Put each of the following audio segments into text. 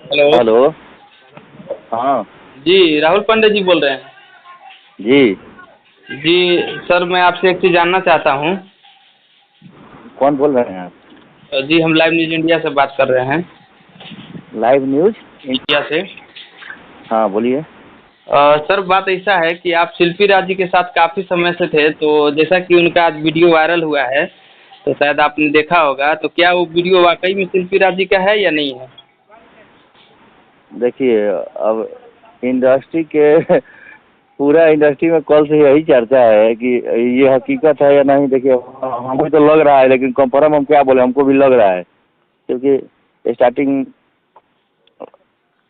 Hello. Hello. हाँ जी राहुल पांडे जी बोल रहे हैं। जी। जी सर, मैं आपसे एक चीज़ जानना चाहता हूँ। कौन बोल रहे हैं आप? जी हम लाइव न्यूज़ इंडिया से बात कर रहे हैं। Live news. इंडिया से। हाँ बोलिए। सर बात ऐसा है कि आप शिल्पी राज जी के साथ काफ़ी समय से थे, तो जैसा कि उनका आज वीडियो वायरल हुआ है तो शायद आपने देखा होगा, तो क्या वो वीडियो वाकई में शिल्पी राज जी का है या नहीं है? देखिए, अब इंडस्ट्री के पूरा इंडस्ट्री में कल से यही चर्चा है कि ये हकीकत है या नहीं। देखिए, हमको तो लग रहा है, लेकिन कंफर्म हम क्या बोले, हमको भी लग रहा है क्योंकि स्टार्टिंग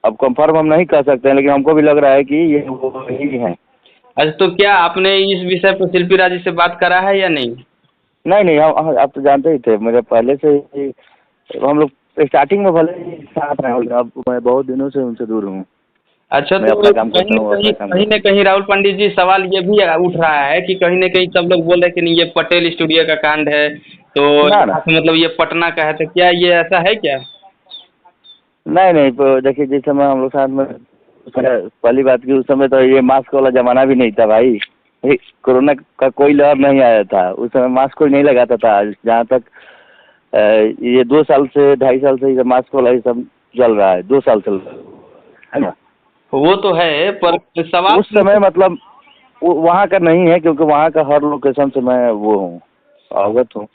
अब कंफर्म हम नहीं कर सकते हैं, लेकिन हमको भी लग रहा है कि ये वो ही है। अच्छा, तो क्या आपने इस विषय पर शिल्पी राज जी से बात करा है या नहीं? नहीं नहीं, हम आप तो जानते ही थे, मेरे पहले से ही हम लोग स्टार्टिंग में भले ही साथ रहे, अब मैं बहुत दिनों से उनसे दूर हूँ। अच्छा, मैं तो अपना काम करता हूँ, अपना काम कहीं करता न कहीं राहुल पंडित जी सवाल ये भी उठ रहा है कि कहीं न कहीं सब लोग बोल रहे हैं कि नहीं ये पटेल स्टूडियो का कांड है, तो हूँ। ना ना, यहाँ से मतलब ये पटना का है, तो क्या ये ऐसा है क्या? नहीं नहीं, तो देखिए जिस समय हम लोग साथ में, पहली बात की उस समय तो ये मास्क वाला जमाना भी नहीं था भाई। कोरोना का कोई लहर नहीं आया था उस समय, मास्क कोई नहीं लगाता था। जहाँ तक ये 2 साल से 2.5 साल से ये मास्क वाला ये सब चल रहा है, 2 साल चल रहा है ना। वो तो है, पर सवाल उस समय मतलब वहाँ का नहीं है, क्योंकि वहाँ का हर लोकेशन से मैं वो हूँ, अवगत हूँ।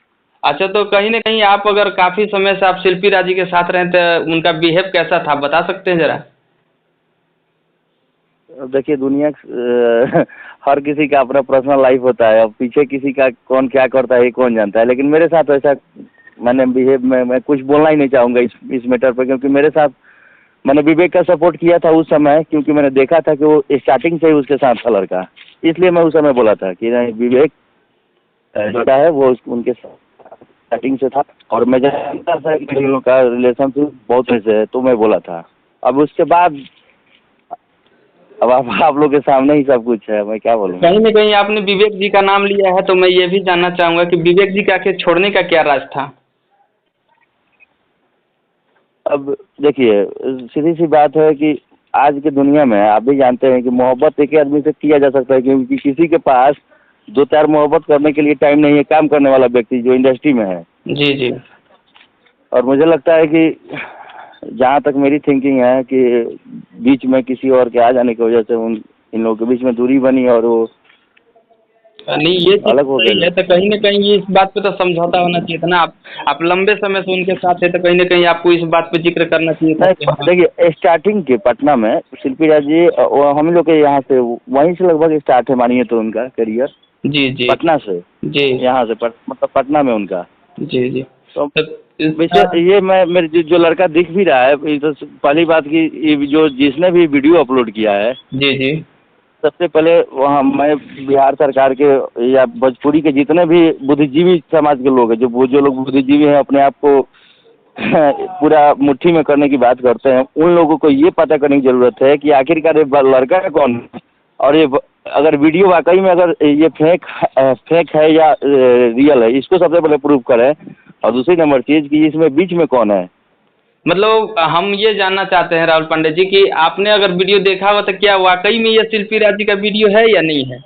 अच्छा, तो कहीं न कहीं आप अगर काफ़ी समय से आप शिल्पी राज जी के साथ रहे, तो उनका बिहेव कैसा था, बता सकते हैं ज़रा? अब देखिए, दुनिया हर किसी का अपना पर्सनल लाइफ होता है। अब पीछे किसी का कौन क्या करता है ये कौन जानता है, लेकिन मेरे साथ ऐसा मैंने बिहेव में मैं कुछ बोलना ही नहीं चाहूँगा इस मैटर पर, क्योंकि मेरे साथ मैंने विवेक का सपोर्ट किया था उस समय, क्योंकि मैंने देखा था कि वो स्टार्टिंग से ही उसके साथ था लड़का। इसलिए मैं उस समय बोला था कि नहीं, विवेक लड़का है वो उनके साथ स्टार्टिंग से था, और मैं जानता था कि इन लोगों का रिलेशनशिप बहुत ऐसे है, तो मैं बोला था। अब उसके बाद अब आप लोग के सामने ही सब कुछ है, मैं क्या बोलूँ। कहीं न कहीं आपने विवेक जी का नाम लिया है, तो मैं ये भी जानना चाहूँगा कि विवेक जी का आखिर छोड़ने का क्या राज था? अब देखिए, सीधी सी बात है कि आज की दुनिया में आप भी जानते हैं कि मोहब्बत एक ही आदमी से किया जा सकता है, क्योंकि किसी के पास 2-4 मोहब्बत करने के लिए टाइम नहीं है, काम करने वाला व्यक्ति जो इंडस्ट्री में है। जी, जी। और मुझे लगता है कि जहाँ तक मेरी थिंकिंग है कि बीच में किसी और के आ जाने की वजह से इन लोगों के बीच में दूरी बनी और वो नहीं ये चीज़ अलग तो हो सही गए। है, तो कहीं न कहीं इस बात पे तो समझौता होना चाहिए था ना। आप लंबे समय से उनके साथ थे, तो कहीं न कहीं आपको इस बात पे ज़िक्र करना चाहिए था कि नहीं हाँ। देखिए, स्टार्टिंग के पटना में शिल्पी राज जी हम लोग के यहाँ से वहीं से लगभग स्टार्ट है, मानिए तो उनका करियर जी, जी। पटना से, जी। यहाँ से मतलब पटना में उनका। जी, जी। तो तो वैसे इसका ये मैं मेरे जो लड़का दिख भी रहा है, ये तो पहली बात की ये जो जिसने भी वीडियो अपलोड किया है, जी, जी। सबसे पहले वहाँ मैं बिहार सरकार के या भोजपुरी के जितने भी बुद्धिजीवी समाज के लोग हैं, जो लोग बुद्धिजीवी हैं, अपने आप को पूरा मुट्ठी में करने की बात करते हैं, उन लोगों को ये पता करने की जरूरत है कि आखिरकार ये लड़का है कौन है, और ये अगर वीडियो वाकई में अगर ये फेक है या रियल है, इसको सबसे पहले प्रूव करें। और दूसरी नंबर चीज कि इसमें बीच में कौन है। मतलब हम ये जानना चाहते हैं राहुल पांडे जी कि आपने अगर वीडियो देखा हुआ तो क्या वाक़ई में ये शिल्पी राज जी का वीडियो है या नहीं है?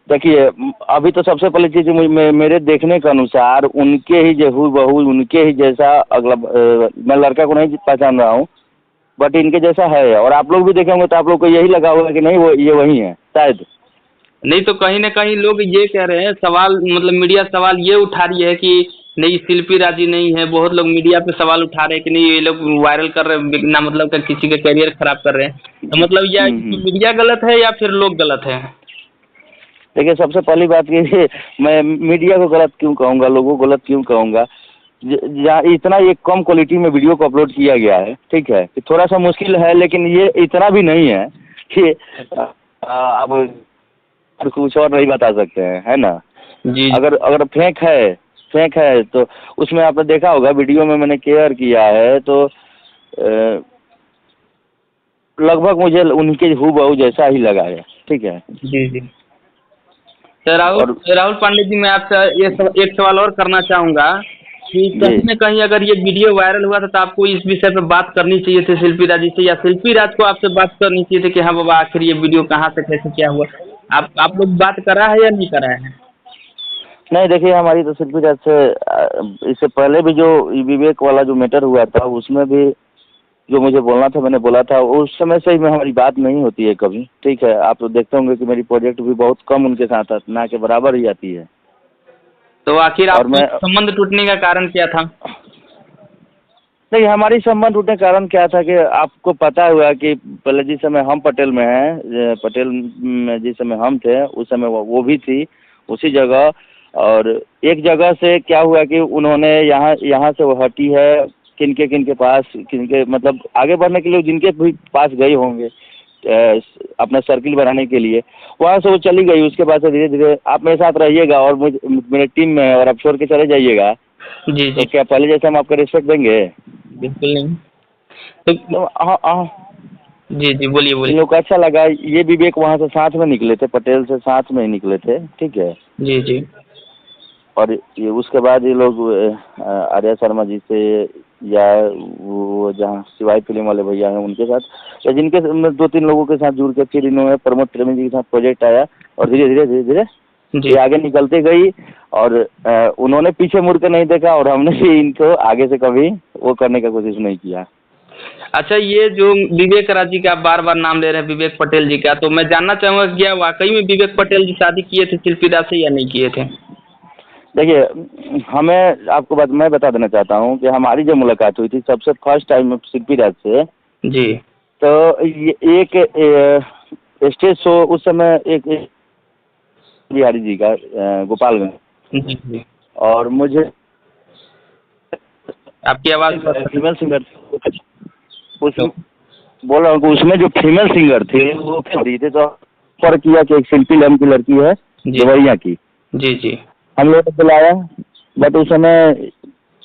देखिए, अभी तो सबसे पहली चीज मेरे देखने के अनुसार उनके ही जो हूबहू उनके ही जैसा अगला मैं लड़का को नहीं पहचान रहा हूँ, बट इनके जैसा है। और आप लोग भी देखेंगे तो आप लोग को यही लगा होगा कि नहीं, वो ये वही है शायद। नहीं, तो कहीं न कहीं लोग ये कह रहे हैं, सवाल मतलब मीडिया सवाल ये उठा रही है कि नहीं शिल्पी राज जी नहीं है। बहुत लोग मीडिया पे सवाल उठा रहे हैं कि नहीं ये लोग वायरल कर रहे हैं, बिना मतलब का किसी का करियर खराब कर रहे हैं। तो मतलब यह मीडिया गलत है या फिर लोग गलत हैं? देखिए, सबसे पहली बात ये, मैं मीडिया को गलत क्यों कहूँगा, लोगों को गलत क्यों कहूँगा। जहाँ इतना ये कम क्वालिटी में वीडियो को अपलोड किया गया है, ठीक है, कि थोड़ा सा मुश्किल है, लेकिन ये इतना भी नहीं है कि अब कुछ और नहीं बता सकते हैं, है ना। जी। अगर अगर फेक है तो उसमें आपने देखा होगा, वीडियो में मैंने केयर किया है तो लगभग मुझे उनके हूबहू जैसा ही लगा है, ठीक है। जी, जी। तो राहुल और राहुल पांडे जी, मैं आपसे एक सवाल और करना चाहूँगा कि कहीं न कहीं अगर ये वीडियो वायरल हुआ था तो आपको इस विषय पे बात करनी चाहिए थी शिल्पी राज जी से, या शिल्पी राज को आपसे बात करनी चाहिए थी कि हाँ बाबा आखिर ये वीडियो कहाँ से कैसे क्या हुआ? आप लोग बात करा है या नहीं करा है? नहीं देखिए, हमारी तो शिल्पी राज से इससे पहले भी जो विवेक वाला जो मैटर हुआ था उसमें भी जो मुझे बोलना था मैंने बोला था। उस समय से ही में हमारी बात नहीं होती है कभी, ठीक है। आप तो देखते होंगे कि मेरी प्रोजेक्ट भी बहुत कम उनके साथ ना के बराबर ही आती है। तो आखिर और आपके मैं संबंध टूटने का कारण क्या था? नहीं, हमारी संबंध टूटने का कारण क्या था कि आपको पता हुआ कि पहले जिस समय हम पटेल में हैं, पटेल में जिस समय हम थे उस समय वो भी थी उसी जगह। और एक जगह से क्या हुआ कि उन्होंने यहाँ से वो हटी है किनके पास, किनके मतलब आगे बढ़ने के लिए जिनके भी पास गए होंगे अपना सर्किल बनाने के लिए, वहाँ से वो चली गई। उसके बाद से धीरे धीरे आप मेरे साथ रहिएगा और मेरे टीम में, और आप छोड़ के चले जाइएगा जी तो जी क्या पहले जैसे हम आपका रिस्पेक्ट देंगे? बिल्कुल नहीं। तो हाँ, जी जी बोलिए इन बोलिए। लोग को अच्छा लगा। ये विवेक वहाँ से साथ में निकले थे, पटेल से साथ में ही निकले थे, ठीक है। जी जी और ये उसके बाद ये लोग आर्या शर्मा जी से या वो जहाँ शिवाई फिल्म वाले भैया हैं उनके साथ, या जिनके 2-3 लोगों के साथ जुड़ के फिर इन्होंने प्रमोद प्रेमी जी के साथ प्रोजेक्ट आया। और धीरे धीरे जी। ये आगे निकलते गई और उन्होंने पीछे मुड़ के नहीं देखा और हमने भी इनको आगे से कभी वो करने का कोशिश नहीं किया। अच्छा, ये जो विवेक राज जी का आप बार बार नाम ले रहे हैं, विवेक पटेल जी का, तो मैं जानना चाहूँगा कि क्या वाकई में विवेक पटेल जी शादी किए थे शिल्पी राज से या नहीं किए थे? देखिए, हमें आपको बात मैं बता देना चाहता हूँ कि हमारी जो मुलाकात हुई थी सबसे फर्स्ट टाइम शिल्पी राज से, जी। तो ये एक स्टेज शो उस समय एक बिहारी जी का गोपालगंज, जी जी। और मुझे आपकी आवाज़ फीमेल सिंगर उसमें बोल रहा हूँ कि उसमें जो फीमेल सिंगर थे वो खड़ी थे, तो पर किया कि एक शिल्पी नाम की लड़की है देवरिया की, जी जी हम लोग को बुलाया। बट उस समय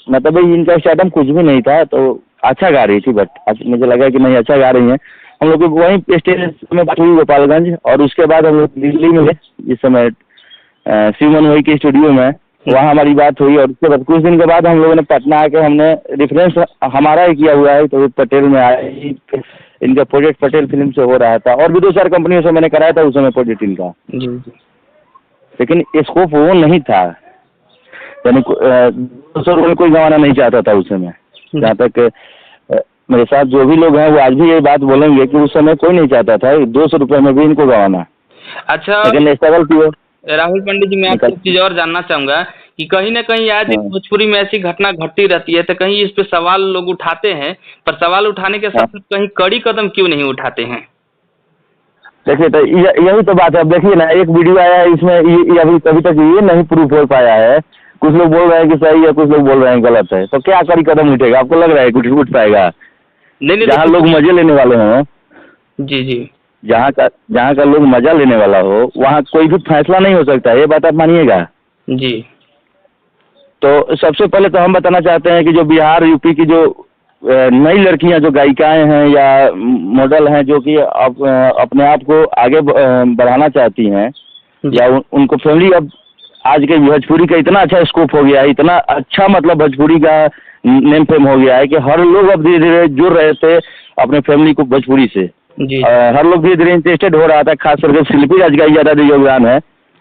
मतलब इनका स्टार्टअप कुछ भी नहीं था, तो अच्छा गा रही थी। बट मुझे लगा कि नहीं अच्छा गा रही हैं। हम लोग वहीं स्टेज में बात हुई गोपालगंज, और उसके बाद हम लोग दिल्ली में इस समय शिवमन वही के स्टूडियो में वहाँ हमारी बात हुई। और उसके बाद कुछ दिन के बाद हम लोगों ने पटना आके हमने रेफरेंस हमारा ही किया हुआ है, तो पटेल में आया। इनका प्रोजेक्ट पटेल फिल्म से हो रहा था और भी 2-4 कंपनियों से मैंने कराया था उस समय प्रोजेक्ट इनका, जी। लेकिन स्कोप वो नहीं था। यानी 200 रुपये कोई गंवाना नहीं चाहता था उस समय। जहाँ तक मेरे साथ जो भी लोग हैं वो आज भी ये बात बोलेंगे कि उस समय कोई नहीं चाहता था 200 रुपये में भी इनको गंवाना। अच्छा, लेकिन स्ट्रगल किए। राहुल पंडित जी, मैं आपसे एक चीज़ और जानना चाहूँगा कि कहीं ना कहीं आज भोजपुरी में ऐसी घटना घटती रहती है, तो कहीं इस पे सवाल लोग उठाते हैं, पर सवाल उठाने के साथ साथ कहीं कड़ी कदम क्यों नहीं उठाते हैं? देखिए, तो यही तो बात है। अब देखिए ना, एक वीडियो आया है इसमें ये अभी कभी तक ये नहीं प्रूफ हो पाया है। कुछ लोग बोल रहे हैं कि सही है, कुछ लोग बोल रहे हैं गलत है। तो क्या कड़ी कदम उठेगा? आपको लग रहा है कुछ उठ पाएगा? नहीं, जहाँ लोग मजे लेने वाले हों, जी जी, जहाँ का लोग मजा लेने वाला हो वहाँ कोई भी फैसला नहीं हो सकता है, ये बात आप मानिएगा। जी। तो सबसे पहले तो हम बताना चाहते हैं कि जो बिहार यूपी की जो नई लड़कियां जो गायिकाएं हैं या मॉडल हैं जो कि अपने आप को आगे बढ़ाना चाहती हैं, या उनको फैमिली, अब आज के भोजपुरी का इतना अच्छा स्कोप हो गया है, इतना अच्छा मतलब भोजपुरी का नेम फेम हो गया है कि हर लोग अब धीरे धीरे जुड़ रहे थे अपने फैमिली को भोजपुरी से। हर लोग धीरे धीरे इंटरेस्टेड हो रहा था, खास करके शिल्पी राज का ज़्यादा योगदान है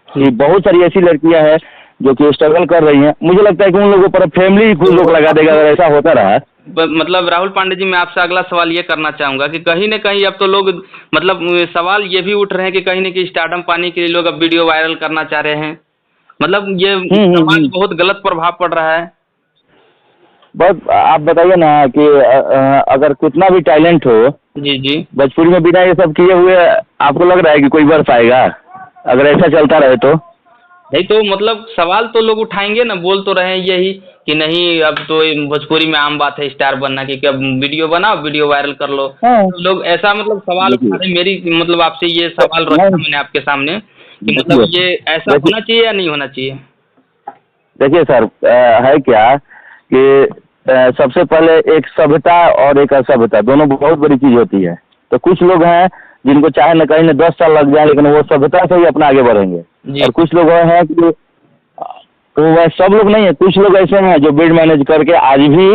कि बहुत सारी ऐसी लड़कियां हैं जो कि स्ट्रगल कर रही हैं। मुझे लगता है कि उन लोगों पर फैमिली कुछ लोग लगा देगा अगर ऐसा होता रहा। मतलब राहुल पांडे जी, मैं आपसे अगला सवाल ये करना चाहूँगा कि कहीं न कहीं अब तो लोग मतलब सवाल ये भी उठ रहे हैं कि कहीं न कहीं स्टार्टअप पाने के लिए लोग अब वीडियो वायरल करना चाह रहे हैं, मतलब ये समाज बहुत गलत प्रभाव पड़ रहा है। बस आप बताइए ना कि अगर कितना भी टैलेंट हो, जी जी, भोजपुरी में बिना ये सब किए हुए आपको लग रहा है कि कोई बढ़ पाएगा अगर ऐसा चलता रहे तो? नहीं तो मतलब सवाल तो लोग उठाएंगे ना, बोल तो रहे हैं यही कि नहीं अब तो भोजपुरी में आम बात है स्टार बनना, कि अब वीडियो बनाओ, वीडियो वायरल कर लो। तो लोग ऐसा मतलब सवाल उठा रहे हैं। मेरी मतलब आपसे ये सवाल रखा मैंने आपके सामने कि मतलब ये ऐसा होना चाहिए या नहीं होना चाहिए? देखिए सर, है क्या कि सबसे पहले एक सभ्यता और एक असभ्यता दोनों बहुत बड़ी चीज़ होती है। तो कुछ लोग हैं जिनको चाहे न कहीं न 10 साल लग जाए लेकिन वो सभ्यता से ही अपना आगे बढ़ेंगे, और कुछ लोग हैं कि तो वह सब लोग नहीं है, कुछ लोग ऐसे हैं जो बेड मैनेज करके आज भी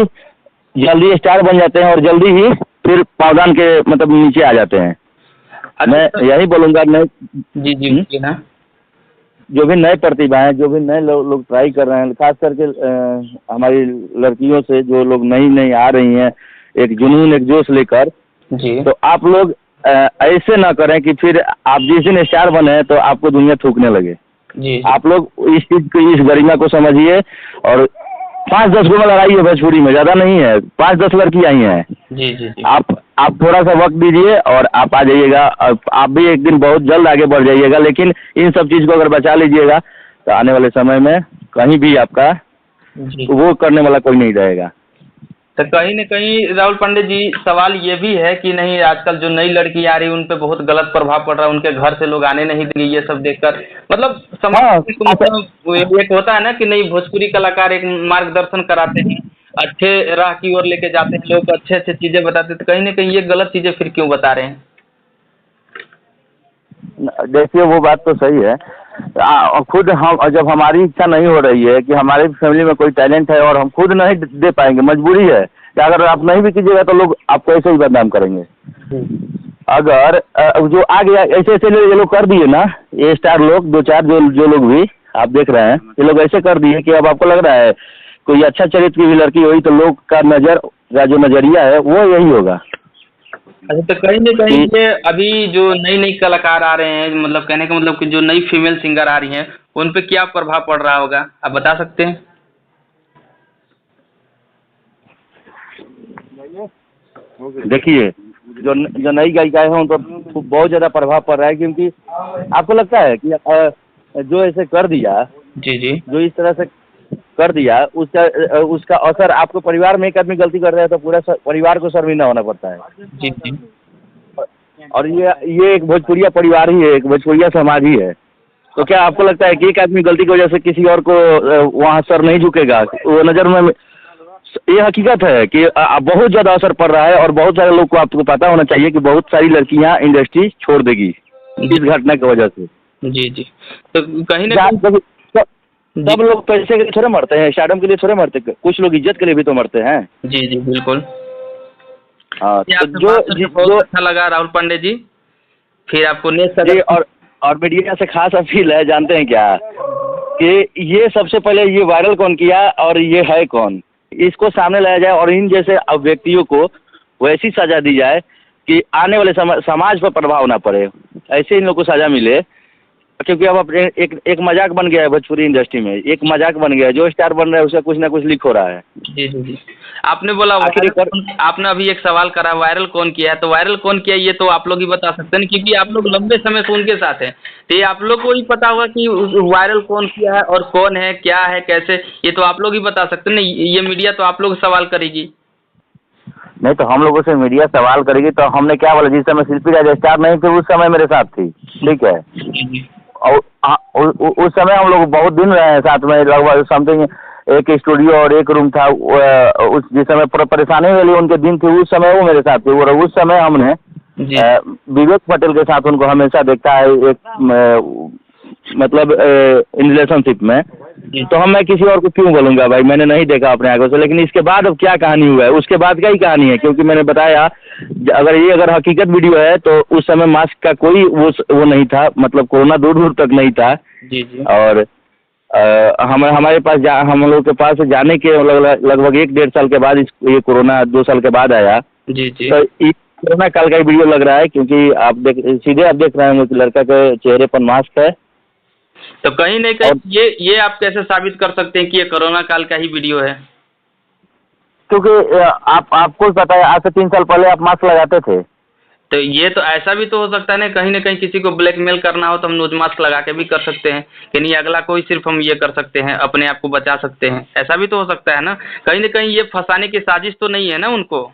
जल्दी स्टार बन जाते हैं और जल्दी ही फिर पावदान के मतलब नीचे आ जाते हैं। मैं यही बोलूँगा मैं जी जी बोलिए ना। जो भी नए प्रतिभा हैं, जो भी नए लोग ट्राई कर रहे हैं, खास करके हमारी लड़कियों से जो लोग नई नई आ रही हैं एक जुनून एक जोश लेकर, जी तो आप लोग ऐसे ना करें कि फिर आप जिस दिन स्टार बने तो आपको दुनिया थूकने लगे। जी आप लोग इस चीज को, इस गरिमा को समझिए और 5-10 को में लड़ाई है भोजपुरी में, ज़्यादा नहीं है, 5-10 लड़की आई हैं। जी जी जी आप थोड़ा सा वक्त दीजिए और आप आ जाइएगा। आप भी एक दिन बहुत जल्द आगे बढ़ जाइएगा, लेकिन इन सब चीज़ को अगर बचा लीजिएगा तो आने वाले समय में कहीं भी आपका जी। वो करने वाला कोई नहीं रहेगा। तो कहीं न कहीं राहुल पांडे जी सवाल ये भी है कि नहीं आजकल जो नई लड़की आ रही है उन पे बहुत गलत प्रभाव पड़ रहा है, उनके घर से लोग आने नहीं देंगे ये सब देखकर, मतलब समाज को मतलब एक होता है ना कि नहीं भोजपुरी कलाकार एक मार्गदर्शन कराते हैं, अच्छे राह की ओर लेके जाते हैं, लोग अच्छे अच्छे चीजें बताते हैं, तो कहीं न कहीं ये गलत चीजें फिर क्यों बता रहे हैं? देखिए वो बात तो सही है। खुद हम जब हमारी इच्छा नहीं हो रही है कि हमारी फैमिली में कोई टैलेंट है और हम खुद नहीं दे पाएंगे, मजबूरी है कि अगर आप नहीं भी कीजिएगा तो लोग आपको ऐसे ही बदनाम करेंगे। अगर जो आ गया ऐसे ऐसे ये लोग कर दिए ना, ये स्टार लोग 2-4 जो लोग भी आप देख रहे हैं, ये लोग ऐसे कर दिए कि अब आपको लग रहा है कोई अच्छा चरित्र की भी लड़की हुई तो लोग का जो नजरिया है वो यही होगा। अच्छा, तो कहीं न कहीं ये अभी जो नई नई कलाकार आ रहे हैं, मतलब कहने का मतलब कि जो नई फीमेल सिंगर आ रही हैं उन पे क्या प्रभाव पड़ रहा होगा, आप बता सकते हैं? देखिए जो नई गायिकाएं हैं उन पर बहुत ज़्यादा प्रभाव पड़ रहा है, क्योंकि आपको लगता है कि जो ऐसे कर दिया, जी जी जो इस तरह से कर दिया, उसका असर आपको परिवार में एक आदमी गलती कर रहा है तो पूरा परिवार को शर्मिंदा होना पड़ता है। जी जी और ये एक भोजपुरिया परिवार ही है, एक भोजपुरिया समाज ही है। तो क्या आपको लगता है कि एक आदमी गलती की वजह से किसी और को वहाँ सर नहीं झुकेगा? वो नज़र में ये हकीकत है कि बहुत ज़्यादा असर पड़ रहा है और बहुत सारे लोग को आपको पता होना चाहिए कि बहुत सारी लड़कियाँ इंडस्ट्री छोड़ देगी इस घटना की वजह से। जी जी तो कहीं न कहीं सब लोग पैसे के लिए थोड़े मरते हैं, स्टारडम के लिए थोड़े मरते, कुछ लोग इज्जत के लिए भी तो मरते हैं। जी जी बिल्कुल। हाँ, तो जो अच्छा लगा राहुल पांडे जी, फिर आपको जी और मीडिया से खास अपील है, जानते हैं क्या, कि ये सबसे पहले ये वायरल कौन किया और ये है कौन, इसको सामने लाया जाए और इन जैसे व्यक्तियों को वैसी सजा दी जाए कि आने वाले समाज पर प्रभाव ना पड़े, ऐसे इन लोगों को सजा मिले। क्योंकि अब अपने एक मजाक बन गया है भोजपुरी इंडस्ट्री में, एक मजाक बन गया है, जो स्टार बन रहा है उसका कुछ ना कुछ लीक हो रहा है। जी जी जी आपने बोला आपने अभी एक सवाल करा वायरल कौन किया है, तो वायरल कौन किया ये तो आप लोग ही बता सकते हैं, क्योंकि आप लोग लंबे समय से उनके साथ हैं, तो ये आप लोग को ही पता होगा कि वायरल कौन किया है और कौन है क्या है कैसे, ये तो आप लोग ही बता सकते हैं ना, ये मीडिया तो आप लोग सवाल करेगी। नहीं तो हम लोगों से मीडिया सवाल करेगी तो हमने क्या बोला, जिस समय शिल्पी राजा स्टार नहीं थे उस समय मेरे साथ थी, ठीक है, और उस समय हम लोग बहुत दिन रहे हैं साथ में, लगभग समथिंग एक स्टूडियो और एक रूम था। उस जिस समय परेशानी वाली उनके दिन थी उस समय वो मेरे साथ थे, और उस समय हमने विवेक पटेल के साथ उनको हमेशा देखा है एक मतलब इन रिलेशनशिप में। तो मैं किसी और को क्यों बोलूँगा भाई, मैंने नहीं देखा अपने आंखों से। लेकिन इसके बाद अब क्या कहानी हुआ है, उसके बाद क्या ही कहानी है, क्योंकि मैंने बताया अगर हकीकत वीडियो है तो उस समय मास्क का कोई वो नहीं था, मतलब कोरोना दूर दूर तक नहीं था। जी जी और हमारे पास हम लोग के पास जाने के लगभग 1-1.5 साल के बाद ये कोरोना 2 साल के बाद आया। जी जी तो इस कोरोना काल का ही वीडियो लग रहा है, क्योंकि आप सीधे आप देख रहे होंगे कि लड़का के चेहरे पर मास्क है। तो कहीं नहीं कहीं ये आप कैसे साबित कर सकते हैं कि ये कोरोना काल का ही वीडियो है? क्योंकि आपको पता है आज से 3 साल पहले आप मास्क लगाते थे। तो ये तो ऐसा भी तो हो सकता है ना कहीं किसी को ब्लैकमेल करना हो तो हम नोज मास्क लगा के भी कर सकते हैं कि नहीं, अगला कोई सिर्फ हम ये कर सकते हैं, अपने आप को बचा सकते हैं, ऐसा भी तो हो सकता है ना कहीं ये फंसाने की साजिश तो नहीं है ना उनको।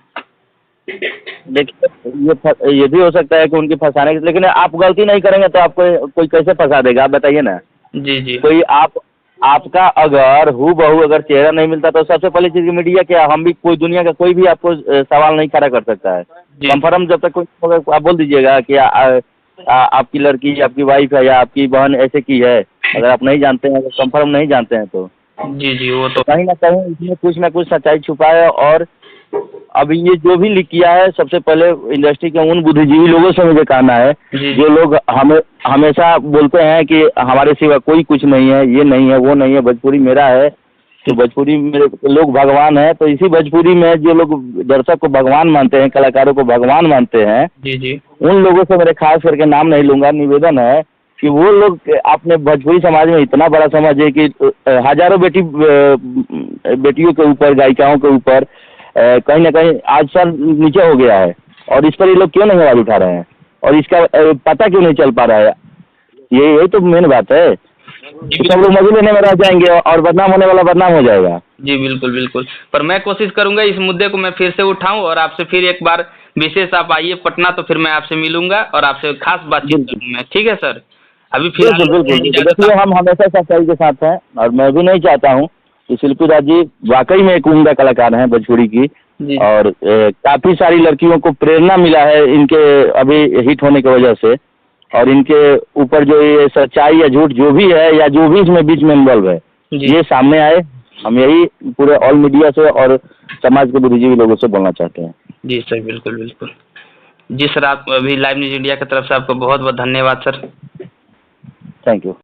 देखिए ये भी हो सकता है कि उनकी फंसाने की, लेकिन आप गलती नहीं करेंगे तो आपको कोई कैसे फंसा देगा, आप बताइए ना। जी जी कोई आपका अगर हूबहू अगर चेहरा नहीं मिलता तो सबसे पहली चीज़ मीडिया क्या, हम भी कोई दुनिया का कोई भी आपको सवाल नहीं खड़ा कर सकता है। कंफर्म जब तक कोई आप बोल दीजिएगा कि आपकी लड़की आपकी वाइफ है या आपकी बहन ऐसे की है, अगर आप नहीं जानते हैं, अगर कंफर्म नहीं जानते हैं तो जी जी, वो तो कहीं ना कहीं इसमें कुछ ना कुछ सच्चाई छुपा है। और अभी ये जो भी लीक किया है, सबसे पहले इंडस्ट्री के उन बुद्धिजीवी लोगों से मुझे कहना है जी जो लोग हमें हमेशा बोलते हैं कि हमारे सिवा कोई कुछ नहीं है, ये नहीं है, वो नहीं है, भोजपुरी मेरा है, तो भोजपुरी में लोग भगवान है। तो इसी भोजपुरी में जो लोग दर्शक को भगवान मानते हैं, कलाकारों को भगवान मानते हैं, जी जी उन लोगों से मेरे खास करके नाम नहीं लूंगा, निवेदन है कि वो लोग अपने भोजपुरी समाज में इतना बड़ा समाज है कि हजारों बेटियों के ऊपर, गायिकाओं के ऊपर कहीं ना कहीं आज सर नीचे हो गया है। और इस पर ये लोग क्यों नहीं आवाज उठा रहे हैं, और इसका पता क्यों नहीं चल पा रहा है? यही तो मेन बात है। सब लोग मजे लेने में रह जाएंगे और बदनाम होने वाला बदनाम हो जाएगा। जी, बिल्कुल बिल्कुल। पर मैं कोशिश करूंगा इस मुद्दे को मैं फिर से उठाऊं और आपसे फिर एक बार विशेष आप आइए पटना, तो फिर मैं आपसे मिलूंगा और आपसे खास बातचीत करूंगा। ठीक है सर, अभी बिल्कुल बिल्कुल। देखिए, हम हमेशा सच्चाई के साथ हैं और मैं भी नहीं चाहता हूँ कि शिल्पी राज जी वाकई में एक उम्दा कलाकार हैं भोजपुरी की। जी और काफ़ी सारी लड़कियों को प्रेरणा मिला है इनके अभी हिट होने की वजह से। और इनके ऊपर जो ये सच्चाई या झूठ जो भी है, या जो भी इसमें बीच में इन्वॉल्व है, जी ये सामने आए। हम यही पूरे ऑल मीडिया से और समाज के बुद्धिजीवी लोगों से बोलना चाहते हैं। जी सर, बिल्कुल बिल्कुल। जी सर, आप अभी लाइव न्यूज इंडिया की तरफ से आपको बहुत बहुत धन्यवाद सर। Thank you.